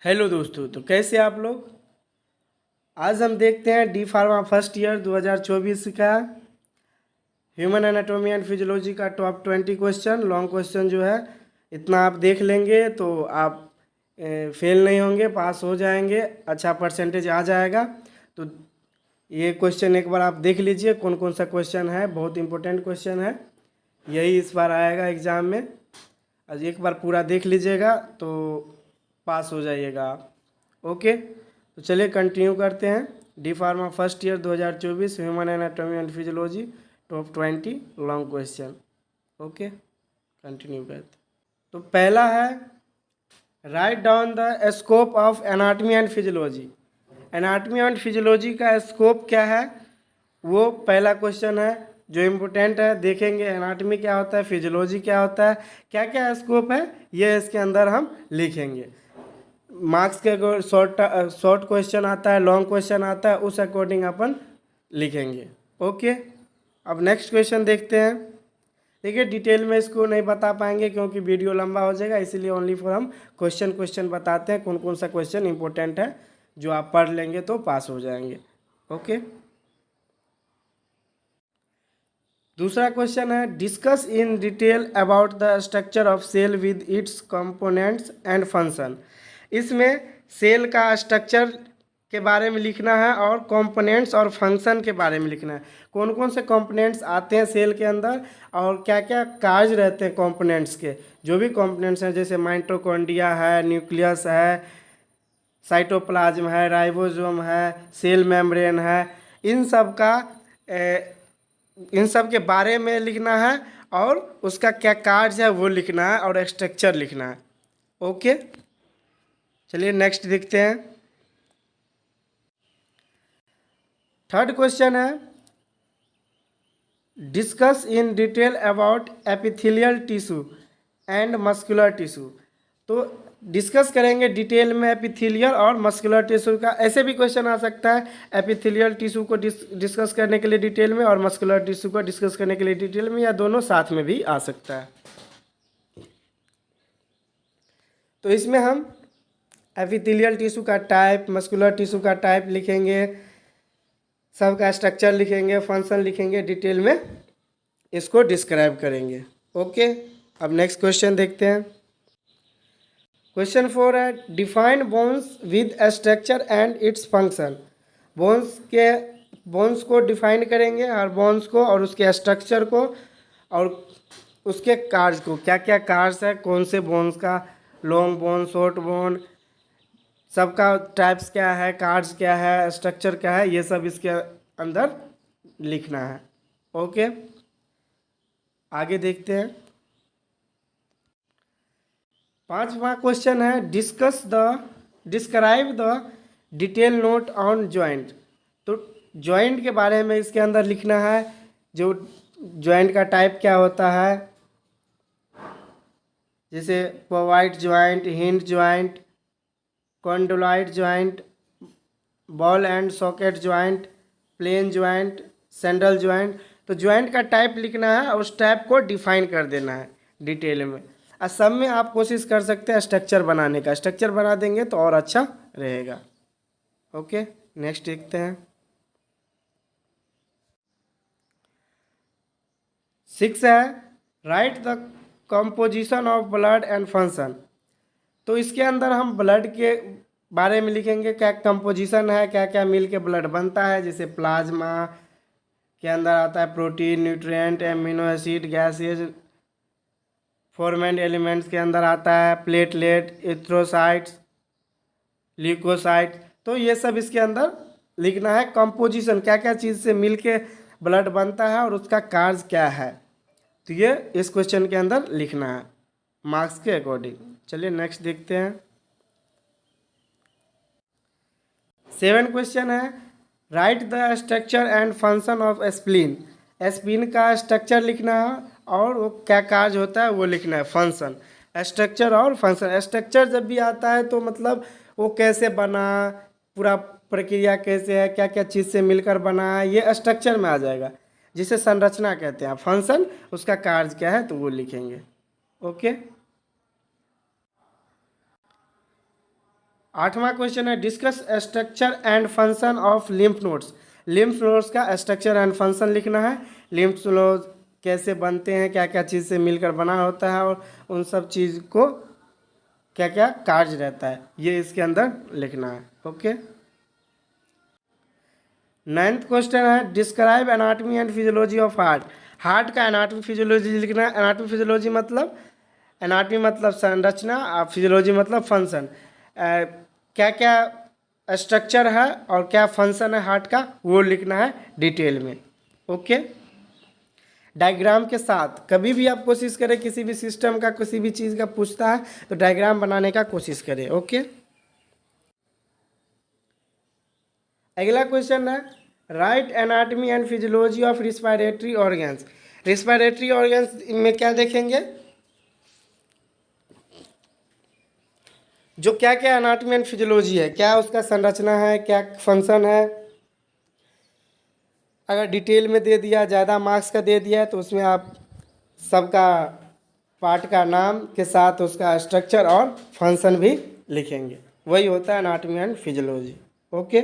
Hello दोस्तों, तो कैसे आप लोग। आज हम देखते हैं डी फार्मा फर्स्ट ईयर 2024 का ह्यूमन एनाटॉमी एंड फिजियोलॉजी का टॉप 20 क्वेश्चन। लॉन्ग क्वेश्चन जो है इतना आप देख लेंगे तो आप फेल नहीं होंगे, पास हो जाएंगे, अच्छा परसेंटेज आ जाएगा। तो ये क्वेश्चन एक बार आप देख लीजिए कौन कौन सा क्वेश्चन है, बहुत इंपॉर्टेंट क्वेश्चन है, यही इस बार आएगा एग्ज़ाम में। आज एक बार पूरा देख लीजिएगा तो पास हो जाइएगा आप। ओके, तो चलिए कंटिन्यू करते हैं। D pharma first year 2024 human anatomy and physiology top 20 long question. Okay, continue करते। तो पहला है write down the scope of anatomy and physiology. Anatomy and physiology का स्कोप क्या है, वो पहला क्वेश्चन है जो इम्पोर्टेंट है। देखेंगे एनाटमी क्या होता है, फिजियोलॉजी क्या होता है, क्या क्या स्कोप है, ये इसके अंदर हम लिखेंगे। मार्क्स के अगर शॉर्ट क्वेश्चन आता है, लॉन्ग क्वेश्चन आता है, उस अकॉर्डिंग अपन लिखेंगे। ओके, अब नेक्स्ट क्वेश्चन देखते हैं। देखिए डिटेल में इसको नहीं बता पाएंगे क्योंकि वीडियो लंबा हो जाएगा, इसीलिए ओनली फॉर हम क्वेश्चन बताते हैं कौन कौन सा क्वेश्चन इंपॉर्टेंट है, जो आप पढ़ लेंगे तो पास हो जाएंगे। ओके, दूसरा क्वेश्चन है discuss in detail about the structure of cell with its components and function. इसमें सेल का स्ट्रक्चर के बारे में लिखना है और कंपोनेंट्स और फंक्शन के बारे में लिखना है। कौन कौन से कंपोनेंट्स आते हैं सेल के अंदर और क्या क्या कार्य रहते हैं कंपोनेंट्स के। जो भी कंपोनेंट्स हैं जैसे माइटोकॉन्ड्रिया है, न्यूक्लियस है, साइटोप्लाज्म है, राइबोसोम है, सेल मेम्ब्रेन है, इन सब के बारे में लिखना है और उसका क्या कार्य है वो लिखना है और स्ट्रक्चर लिखना है। ओके, चलिए नेक्स्ट देखते हैं। थर्ड क्वेश्चन है discuss in detail about epithelial tissue and muscular tissue. तो डिस्कस करेंगे डिटेल में एपिथेलियल और मस्कुलर टिश्यू का। ऐसे भी क्वेश्चन आ सकता है एपिथेलियल टिश्यू को डिस्कस करने के लिए डिटेल में और मस्कुलर टिश्यू को डिस्कस करने के लिए डिटेल में, या दोनों साथ में भी आ सकता है। तो इसमें हम एपिथेलियल टिश्यू का टाइप, मस्कुलर टिश्यू का टाइप लिखेंगे, सबका स्ट्रक्चर लिखेंगे, फंक्शन लिखेंगे, डिटेल में इसको डिस्क्राइब करेंगे। ओके, अब नेक्स्ट क्वेश्चन देखते हैं। क्वेश्चन 4 है define bones with structure and its function. Bones को डिफाइन करेंगे, हर बोन्स को और उसके स्ट्रक्चर को और उसके कार्य को, क्या क्या कार्य है कौन से बोन्स का, लॉन्ग बोन, शॉर्ट बोन, सबका टाइप्स क्या है, कार्ड्स क्या है, स्ट्रक्चर क्या है, ये सब इसके अंदर लिखना है। ओके, आगे देखते हैं। पांचवा क्वेश्चन है describe the detail note on joint. तो जॉइंट के बारे में इसके अंदर लिखना है, जो जॉइंट का टाइप क्या होता है, जैसे pivot joint, hinge joint, condyloid joint, ball and socket joint, plane joint, saddle joint. तो जॉइंट का टाइप लिखना है और उस टाइप को डिफाइन कर देना है डिटेल में। और सब में आप कोशिश कर सकते हैं स्ट्रक्चर बनाने का, स्ट्रक्चर बना देंगे तो और अच्छा रहेगा। ओके, नेक्स्ट देखते हैं। 6 है right the composition of blood and function. तो इसके अंदर हम ब्लड के बारे में लिखेंगे, क्या कंपोजिशन है, क्या क्या मिल के ब्लड बनता है। जैसे प्लाज्मा के अंदर आता है protein, nutrient, amino acid, gases, ferment elements के अंदर आता है प्लेटलेट, एथ्रोसाइट्स, ल्यूकोसाइट। तो ये सब इसके अंदर लिखना है। कंपोजिशन क्या क्या चीज़ से मिल के ब्लड बनता है और उसका कार्य क्या है, तो ये इस क्वेश्चन के अंदर लिखना है मार्क्स के अकॉर्डिंग। चलिए नेक्स्ट देखते हैं। 7 क्वेश्चन है right the structure and function of spleen. Spleen का स्ट्रक्चर लिखना है और वो क्या कार्य होता है वो लिखना है, फंक्शन, स्ट्रक्चर और फंक्शन। स्ट्रक्चर जब भी आता है तो मतलब वो कैसे बना, पूरा प्रक्रिया कैसे है, क्या क्या चीज़ से मिलकर बना है, ये स्ट्रक्चर में आ जाएगा, जिसे संरचना कहते हैं। फंक्शन उसका कार्य क्या है तो वो लिखेंगे। ओके, 8वां क्वेश्चन है discuss structure and function of lymph nodes. Lymph nodes का स्ट्रक्चर एंड फंक्शन लिखना है। लिम्फ नोड्स कैसे बनते हैं, क्या क्या चीज़ से मिलकर बना होता है और उन सब चीज़ को क्या क्या कार्य रहता है, ये इसके अंदर लिखना है। ओके। 9th क्वेश्चन है describe anatomy and physiology of heart. Heart का एनाटमी फिजियोलॉजी लिखना है। एनाटमी फिजियोलॉजी मतलब, एनाटमी मतलब संरचना और फिजियोलॉजी मतलब फंक्शन। क्या क्या स्ट्रक्चर है और क्या फंक्शन है हार्ट का, वो लिखना है डिटेल में। ओके। डायग्राम के साथ कभी भी आप कोशिश करें, किसी भी सिस्टम का किसी भी चीज़ का पूछता है तो डायग्राम बनाने का कोशिश करें। ओके। अगला क्वेश्चन है right anatomy and physiology of respiratory organs. Respiratory organs में क्या देखेंगे, जो क्या क्या एनाटमी एंड फिजियोलॉजी है, क्या उसका संरचना है, क्या फंक्शन है। अगर डिटेल में दे दिया, ज़्यादा मार्क्स का दे दिया है तो उसमें आप सबका पार्ट का नाम के साथ उसका स्ट्रक्चर और फंक्शन भी लिखेंगे। वही होता है एनाटमी एंड फिजियोलॉजी। ओके।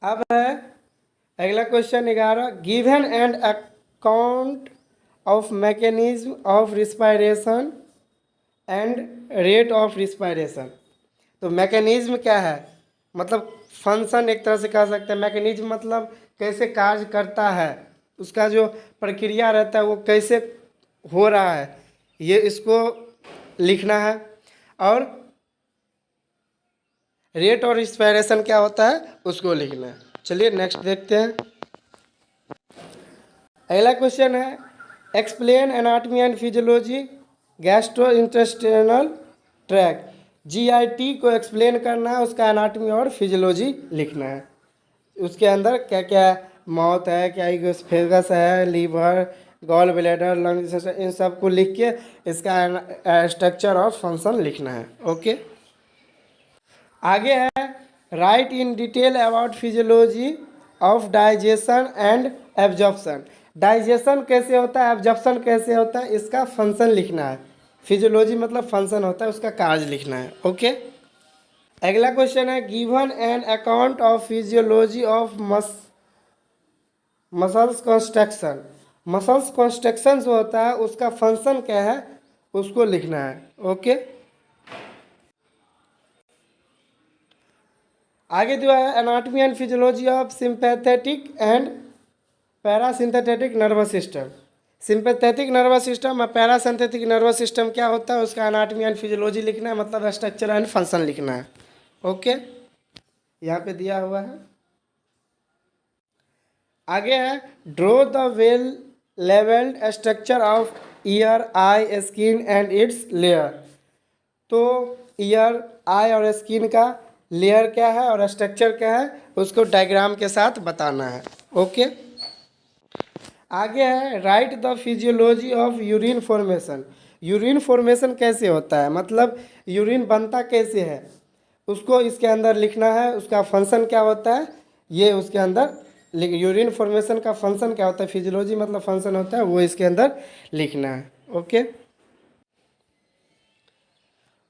अब है अगला question 11 given and account of mechanism of respiration and rate of respiration. तो मैकेनिज्म क्या है, मतलब फंक्शन एक तरह से कह सकते हैं। मैकेनिज्म मतलब कैसे कार्य करता है, उसका जो प्रक्रिया रहता है वो कैसे हो रहा है, ये इसको लिखना है। और रेट और रिस्पायरेशन क्या होता है उसको लिखना है। चलिए नेक्स्ट देखते हैं। अगला क्वेश्चन है explain anatomy and physiology gastrointestinal tract. GIT को एक्सप्लेन करना है, उसका एनाटमी और फिजियोलॉजी लिखना है। उसके अंदर क्या क्या माउथ है, क्या इसोफेगस है, लीवर, गॉल ब्लैडर, लंग, इन सब को लिख के इसका स्ट्रक्चर और फंक्शन लिखना है। ओके। आगे है right in detail about physiology of digestion and absorption. Digestion कैसे होता है, एब्जॉर्प्शन कैसे होता है, इसका फंक्शन लिखना है। फिजियोलॉजी मतलब फंक्शन होता है, उसका कार्य लिखना है। ओके। अगला क्वेश्चन है given an account of physiology of muscles construction. Muscles construction जो होता है उसका फंक्शन क्या है उसको लिखना है। ओके। आगे जो है anatomy and physiology of sympathetic and parasympathetic nervous system. Sympathetic nervous system और पैरासिम्पैथेटिक नर्वस सिस्टम क्या होता है, उसका एनाटमी एंड फिजियोलॉजी लिखना है, मतलब स्ट्रक्चर एंड फंक्शन लिखना है। ओके। यहाँ पे दिया हुआ है। आगे है draw the well labelled structure of ear, eye, skin and its layer. तो ईयर, आई और स्किन का लेयर क्या है और स्ट्रक्चर क्या है उसको डायग्राम के साथ बताना है। ओके। आगे है right the physiology of urine formation. Urine formation कैसे होता है, मतलब यूरिन बनता कैसे है उसको इसके अंदर लिखना है। उसका फंक्शन क्या होता है ये उसके अंदर यूरिन फॉर्मेशन का फंक्शन क्या होता है, फिजियोलॉजी मतलब फंक्शन होता है, वो इसके अंदर लिखना है। ओके।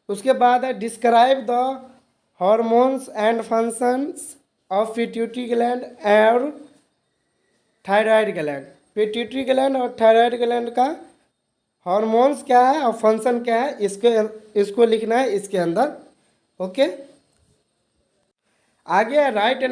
उसके बाद है describe the hormones and functions of pituitary gland और थायराइड ग्लैंड। पिट्यूटरी ग्लैंड और थायराइड ग्लैंड का हार्मोन्स क्या है और फंक्शन क्या है इसको लिखना है इसके अंदर। ओके। आगे है right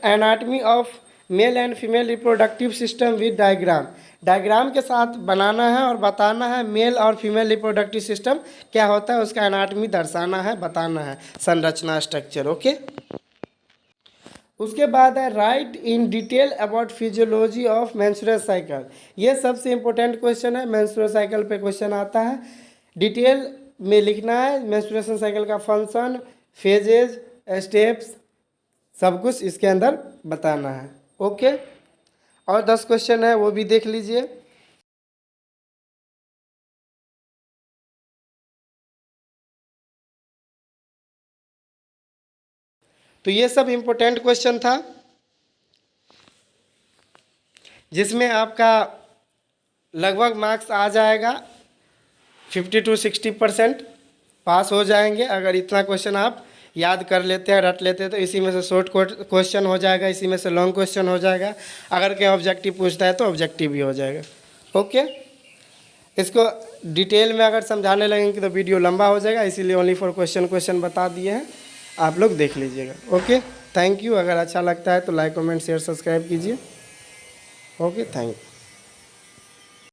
anatomy of male and female reproductive system with diagram. Diagram के साथ बनाना है और बताना है मेल और फीमेल रिप्रोडक्टिव सिस्टम क्या होता है, उसका एनाटमी दर्शाना है, बताना है, संरचना, स्ट्रक्चर। ओके। उसके बाद है right in detail about physiology of menstrual cycle. ये सबसे इम्पोर्टेंट क्वेश्चन है, मेंस्ट्रुअल साइकिल पे क्वेश्चन आता है। डिटेल में लिखना है मेंस्ट्रुएशन साइकिल का फंक्शन, फेजेज, स्टेप्स, सब कुछ इसके अंदर बताना है। ओके। और 10 क्वेश्चन है वो भी देख लीजिए। तो ये सब इम्पोर्टेंट क्वेश्चन था जिसमें आपका लगभग मार्क्स आ जाएगा 50 to 60%। पास हो जाएंगे अगर इतना क्वेश्चन आप याद कर लेते हैं, रट लेते हैं। तो इसी में से शॉर्ट क्वेश्चन हो जाएगा, इसी में से लॉन्ग क्वेश्चन हो जाएगा। अगर कहीं ऑब्जेक्टिव पूछता है तो ऑब्जेक्टिव भी हो जाएगा। ओके, इसको डिटेल में अगर समझाने लगेंगे तो वीडियो लंबा हो जाएगा, इसीलिए ओनली फॉर क्वेश्चन बता दिए हैं, आप लोग देख लीजिएगा। Okay, thank you. अगर अच्छा लगता है तो लाइक कमेंट शेयर सब्सक्राइब कीजिए। Okay, thank you.